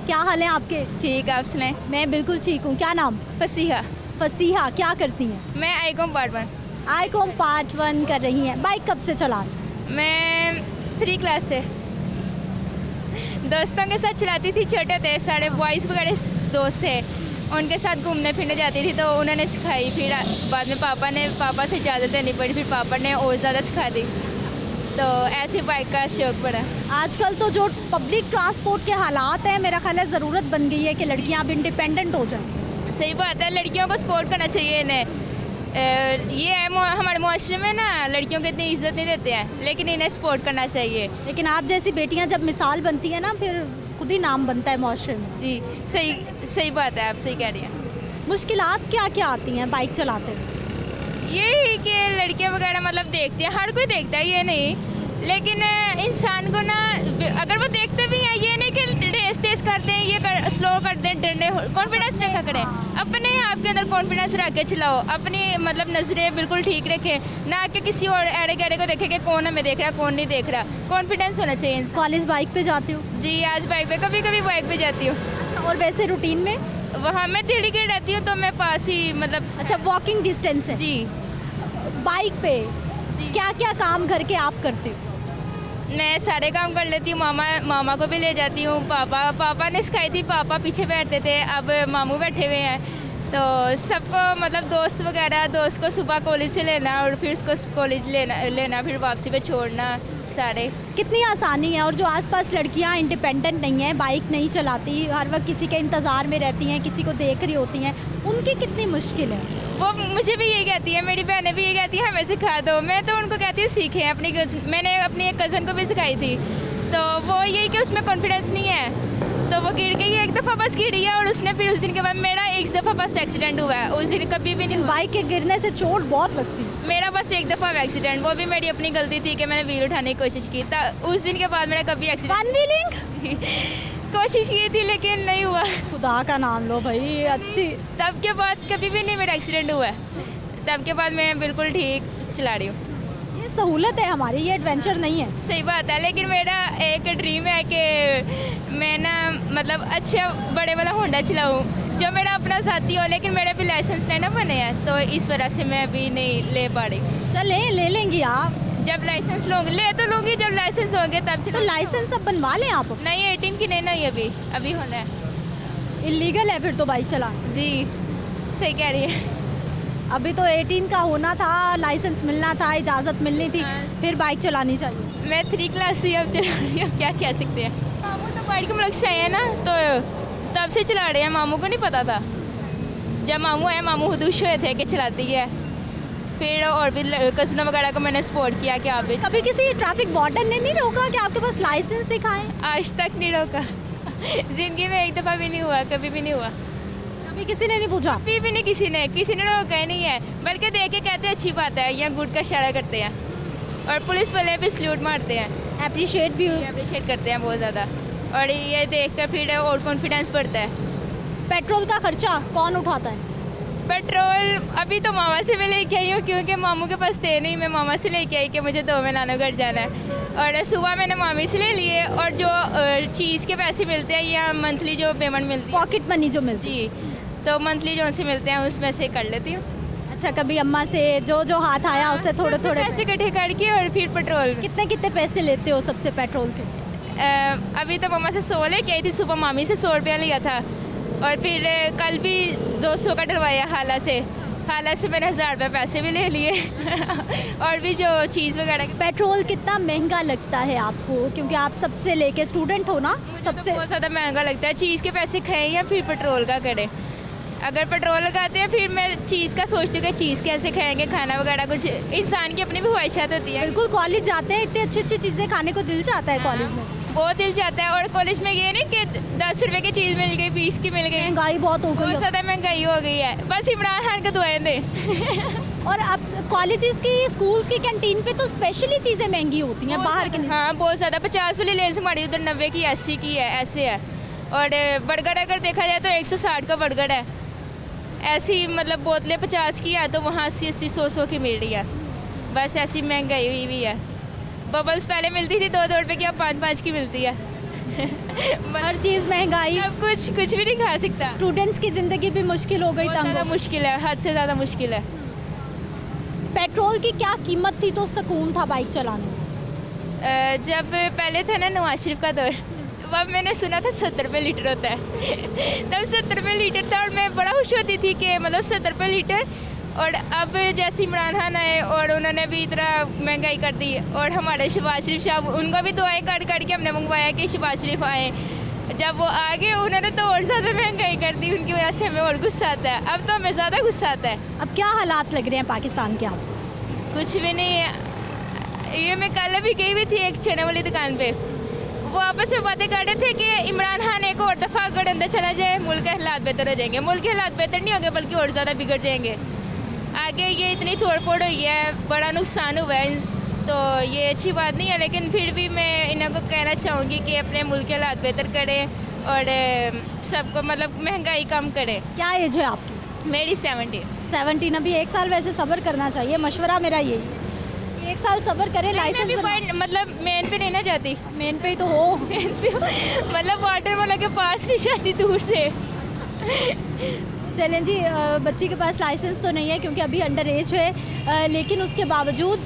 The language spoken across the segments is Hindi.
क्या हाल है आपके? ठीक, आप सुनाएं? मैं बिल्कुल ठीक हूँ। क्या नाम? फसीहा। फसीहा। क्या करती हैं? मैं आईकॉम पार्ट 1। आईकॉम पार्ट 1 कर रही हैं। बाइक कब से चला रही हैं? मैं 3 क्लास से दोस्तों के साथ चलाती थी। छोटे थे, सारे बॉयज़ वगैरह दोस्त थे, उनके साथ घूमने फिरने जाती थी तो उन्होंने सिखाई। फिर बाद में पापा से इजाज़त लेनी पड़ी, फिर पापा ने और ज़्यादा सिखा दी, तो ऐसे बाइक का शौक़ पड़ा। आजकल तो जो पब्लिक ट्रांसपोर्ट के हालात हैं, मेरा ख्याल है ज़रूरत बन गई है कि लड़कियाँ अब इंडिपेंडेंट हो जाएं। सही बात है, लड़कियों को सपोर्ट करना चाहिए इन्हें। ये है हमारे मुआशरे में ना, लड़कियों को इतनी इज्जत नहीं देते हैं, लेकिन इन्हें सपोर्ट करना चाहिए। लेकिन आप जैसी बेटियाँ जब मिसाल बनती हैं ना, फिर खुद ही नाम बनता है मुआशरे में। जी, सही बात है, आप सही कह रही हैं। मुश्किलात क्या क्या आती हैं बाइक चलाते हुए? यही कि लड़कियां वगैरह मतलब देखती हैं, हर कोई देखता है, ये नहीं, लेकिन इंसान को ना अगर वो देखते भी हैं, ये नहीं कि रेस तेज करते हैं, ये स्लो करते हैं, डरने, कॉन्फिडेंस रखा करें, अपने आप के अंदर कॉन्फिडेंस रख के चलाओ, अपनी मतलब नज़रें बिल्कुल ठीक रखें, ना कि किसी और एड़े गहरे को देखें कि कौन हमें देख रहा है कौन नहीं देख रहा। कॉन्फिडेंस होना चाहिए इंसान। कॉलेज बाइक पे जाते हो? जी, आज बाइक पे, कभी कभी बाइक पे जाती हूँ। अच्छा, और वैसे रूटीन में? वहाँ मैं दिल्ली की रहती हूँ तो मैं पास ही मतलब। अच्छा, वॉकिंग डिस्टेंस है? जी। बाइक पे जी, क्या क्या काम घर के आप करते हो? मैं सारे काम कर लेती हूँ। मामा को भी ले जाती हूँ। पापा ने सिखाई थी, पापा पीछे बैठते थे, अब मामू बैठे हुए हैं, तो सबको मतलब दोस्त को सुबह कॉलेज से लेना और फिर उसको कॉलेज लेना फिर वापसी पे छोड़ना सारे। कितनी आसानी है। और जो आसपास लड़कियां इंडिपेंडेंट नहीं हैं, बाइक नहीं चलाती, हर वक्त किसी के इंतज़ार में रहती हैं, किसी को देख रही होती हैं, उनकी कितनी मुश्किल है? वो मुझे भी ये कहती है, मेरी बहनें भी ये कहती है हमें सिखा दो। मैं तो उनको कहती हूँ सीखें। मैंने अपनी एक कज़न को भी सिखाई थी, तो वो यही कि उसमें कॉन्फिडेंस नहीं है, तो वो गिर गई एक दफ़ा, बस गिरी है, और उसने फिर उस दिन के बाद मेरा एक दफ़ा बस एक्सीडेंट हुआ है, उस दिन कभी भी नहीं हुआ। बाइक के गिरने से चोट बहुत लगती है। मेरा बस एक दफ़ा एक्सीडेंट, वो भी मेरी अपनी गलती थी कि मैंने व्हील उठाने की कोशिश की, उस दिन के बाद मेरा कभी एक्सीडेंट। वन व्हीलिंग कोशिश की थी लेकिन नहीं हुआ। खुदा का नाम लो भाई। अच्छी। तब के बाद कभी भी नहीं मेरा एक्सीडेंट हुआ है, तब के बाद मैं बिल्कुल ठीक चला रही हूँ। ये सहूलत है हमारी, ये एडवेंचर नहीं है। सही बात है, लेकिन मेरा एक ड्रीम है कि मैं ना मतलब अच्छा बड़े वाला होंडा चलाऊँ जो मेरा अपना साथी हो, लेकिन मेरे भी लाइसेंस नहीं ना बने हैं, तो इस वजह से मैं अभी नहीं ले पा रही। चल ले लेंगी आप। जब लाइसेंस लूँगी, जब लाइसेंस होंगे तब तो लाइसेंस अब बनवा लें आप। नहीं, 18 की नहीं अभी होना है। इलीगल है फिर तो बाइक चलाना। जी, सही कह रही है। अभी तो 18 का होना था, लाइसेंस मिलना था, इजाज़त मिलनी थी, फिर बाइक चलानी चाहिए। मैं 3 क्लास से अब चला रही हूँ, क्या कह सकते हैं। मामू तो बाइक के मुल्क से आए हैं ना, तो तब से चला रहे हैं। मामू को नहीं पता था, जब मामू आए, मामू खुश हुए थे कि चलाती है, फिर और भी कज़नों वगैरह को मैंने सपोर्ट किया कि आप भी। कभी किसी ट्रैफिक वार्डन ने नहीं रोका कि आपके पास लाइसेंस दिखाएं? आज तक नहीं रोका। ज़िंदगी में एक दफ़ा भी नहीं हुआ, कभी भी नहीं हुआ। कभी किसी ने नहीं पूछा? कभी भी नहीं, किसी ने रोका ही नहीं है, बल्कि देख के कहते हैं अच्छी बात है, यहाँ गुड का इशारा करते हैं, और पुलिस वाले भी सल्यूट मारते हैं, अप्रिशिएट करते हैं बहुत ज़्यादा, और ये देख कर फिर और कॉन्फिडेंस बढ़ता है। पेट्रोल का खर्चा कौन उठाता है? पेट्रोल अभी तो मामा से मैं लेके आई हूँ, क्योंकि मामू के पास थे नहीं, मैं मामा से लेके आई कि मुझे 2 में नाना घर जाना है, और सुबह मैंने मामी से ले लिए, और जो चीज़ के पैसे मिलते हैं या मंथली जो पेमेंट मिलती है, पॉकेट मनी जो मिलती जी, तो मंथली जो से मिलते हैं उसमें से कर लेती हूँ। अच्छा, कभी अम्मा से जो हाथ आया उससे थोड़े पैसे इकट्ठे करके और फिर पेट्रोल। कितने पैसे लेते हो सबसे पेट्रोल के? अभी तो मम्मा से 100 लेके आई थी, सुबह मामी से 100 रुपया लिया था, और फिर कल भी 200 का डलवाया हाला से मैंने 1000 रुपये पैसे भी ले लिए। और भी जो चीज़ वगैरह। पेट्रोल कितना महंगा लगता है आपको, क्योंकि आप सबसे लेके स्टूडेंट हो ना? सबसे बहुत ज़्यादा महंगा लगता है। चीज़ के पैसे खाएं या फिर पेट्रोल का करें। अगर पेट्रोल लगाते हैं फिर मैं चीज़ का सोचती हूँ कि चीज़ कैसे खाएंगे, खाना वगैरह कुछ इंसान की अपनी भी ख्वाहिशात होती है। बिल्कुल, कॉलेज जाते हैं, इतनी अच्छी चीज़ें खाने को दिल चाहता है कॉलेज में। बहुत दिल चाहता है, और कॉलेज में ये नहीं कि 10 रुपए की चीज़ मिल गई, 20 की मिल गई। महंगाई बहुत हो गई, बहुत ज़्यादा महंगाई हो गई है। बस इमरान खान को दुआएं दें। और अब कॉलेजेस की, स्कूल्स की कैंटीन पे तो स्पेशली चीज़ें महंगी होती हैं बाहर के। हाँ, बहुत ज़्यादा। 50 वाली लेंस हमारी उधर 90 की, 80 की है, ऐसे है। और बर्गर अगर देखा जाए तो 160 का बर्गर है, ऐसी मतलब बोतलें 50 की है, तो वहाँ 80-80, 100-100 की मिल रही है। बस ऐसी महंगाई हुई है। बबल्स पहले मिलती थी 2-2 रुपए की, अब 5-5 की मिलती है। हर चीज़ महंगाई, सब कुछ भी नहीं खा सकता। स्टूडेंट्स की ज़िंदगी भी मुश्किल हो गई, बहुत तंग ज़्यादा हो। मुश्किल है, हद से ज़्यादा मुश्किल है। पेट्रोल की क्या कीमत थी तो सुकून था बाइक चलाने में? जब पहले था ना नवाज शरीफ का दौर, तब मैंने सुना था 70 रुपये लीटर होता है। तब 70 रुपये लीटर था और मैं बड़ा खुश होती थी कि मतलब 70 रुपये लीटर। और अब जैसे इमरान खान आए और उन्होंने भी इतना महंगाई कर दी, और हमारे शहबाज शरीफ साहब, उनका भी दुआएं कर के हमने मंगवाया कि शहबाज शरीफ आए। जब वो आ गए उन्होंने तो और ज़्यादा महंगाई कर दी, उनकी वजह से हमें और गुस्सा आता है। अब तो हमें ज़्यादा गुस्सा आता है। अब क्या हालात लग रहे हैं पाकिस्तान के आपको? कुछ भी नहीं है। ये मैं कल भी गई हुई थी एक चने वाली दुकान पे, वो आपस में बातें कर रहे थे कि इमरान खान एक और दफ़ा अगर अंदर चला जाए मुल्क के हालात बेहतर हो जाएंगे। मुल्क के हालात बेहतर नहीं होंगे बल्कि और ज़्यादा बिगड़ जाएंगे। आगे ये इतनी तोड़ फोड़ हुई है, बड़ा नुकसान हुआ है, तो ये अच्छी बात नहीं है। लेकिन फिर भी मैं इनको कहना चाहूँगी कि अपने मुल्क के हालात बेहतर करें और सबको मतलब महंगाई कम करें। क्या एज है आपकी? मेरी 70। 17। अभी 1 साल वैसे सब्र करना चाहिए, मशवरा मेरा यही। 1 साल सब्र करें, लाइसेंस भी मतलब मेन पे नहीं ना जाती, मेन पे ही तो हो। मेन पे मतलब वाटर वाला के पास नहीं जाती दूर से। चलें जी, बच्ची के पास लाइसेंस तो नहीं है क्योंकि अभी अंडर एज है, लेकिन उसके बावजूद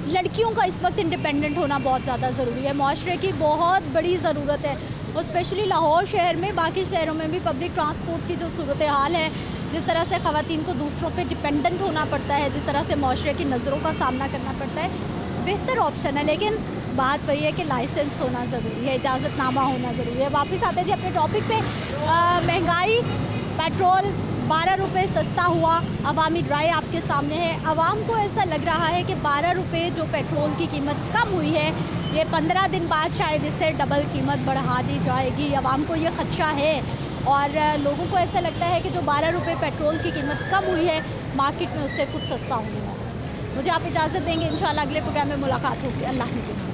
लड़कियों का इस वक्त इंडिपेंडेंट होना बहुत ज़्यादा ज़रूरी है। माशरे की बहुत बड़ी ज़रूरत है, और स्पेशली लाहौर शहर में, बाकी शहरों में भी पब्लिक ट्रांसपोर्ट की जो सूरत हाल है, जिस तरह से ख़वातीन को दूसरों पे डिपेंडेंट होना पड़ता है, जिस तरह से माशरे की नज़रों का सामना करना पड़ता है, बेहतर ऑप्शन है। लेकिन बात वही है कि लाइसेंस होना ज़रूरी है, इजाज़तनामा होना ज़रूरी है। वापस आते हैं जी अपने टॉपिक पे। महंगाई, पेट्रोल 12 रुपये सस्ता हुआ, अवामी राय आपके सामने है। आवाम को ऐसा लग रहा है कि 12 रुपये जो पेट्रोल की कीमत कम हुई है, ये 15 दिन बाद शायद इससे डबल कीमत बढ़ा दी जाएगी। आवाम को ये खदशा है, और लोगों को ऐसा लगता है कि जो 12 रुपये पेट्रोल की कीमत कम हुई है, मार्केट में उससे कुछ सस्ता होने वाला है। मुझे आप इजाज़त देंगे, इंशाल्लाह अगले प्रोग्राम में मुलाकात होगी। अल्लाह हाफ़िज़।